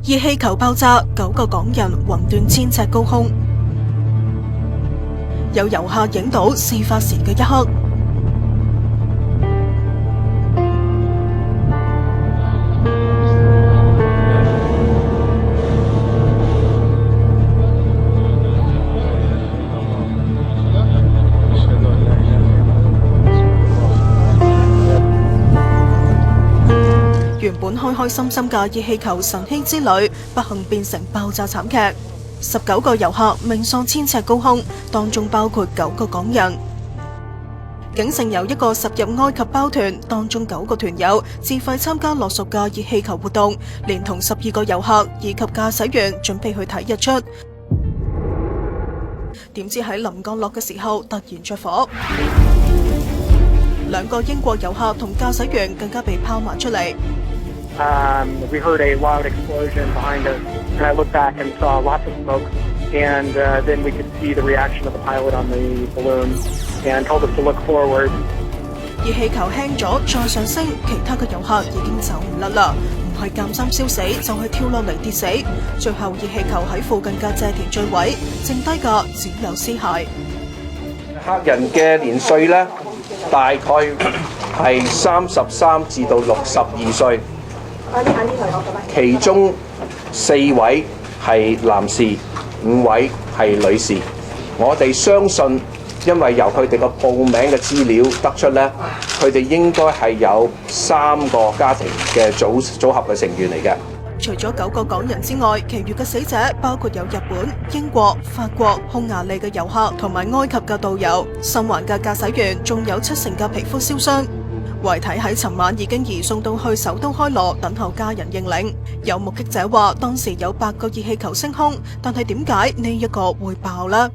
熱氣球爆炸，9個港人魂斷1000尺高空。有遊客影到事發時嘅一刻。原本開開心心嘅熱氣球神禧之旅，不幸變成爆炸慘劇。19個遊客命喪1000尺高空，當中包括9個港人。警城由一個10入埃及包團，當中9個團友自費參加落屬嘅熱氣球活動，連同12個遊客以及駕駛員準備去睇日出。點知喺臨降落嘅時候突然着火，2個英國遊客同駕駛員更加被拋埋出嚟。We heard a loud explosion behind us, and I looked back and saw lots of smoke, and then we could see the reaction of the pilot on the balloon, and told us to look forward. 熱氣球輕咗再上升，其他嘅遊客已經走唔甩啦，唔係鑑心燒死，就係跳落嚟跌死。最後熱氣球喺附近嘅蔗田墜毀，剩低嘅只有屍骸。客人嘅年歲呢，大概係33至到62歲。其中4位係男士，5位係女士。我哋相信，因為由佢哋個報名嘅資料得出呢，佢哋應該係有3個家庭嘅組合嘅成員嚟嘅。除咗9個港人之外，其餘嘅死者包括有日本、英國、法國、匈牙利嘅遊客同埋埃及嘅導遊。生還嘅駕駛員仲有70%嘅皮膚燒傷。遺體喺尋晚已經移送到去首都開羅，等候家人認領。有目擊者話，當時有8個熱氣球升空，但係點解呢一個會爆呢？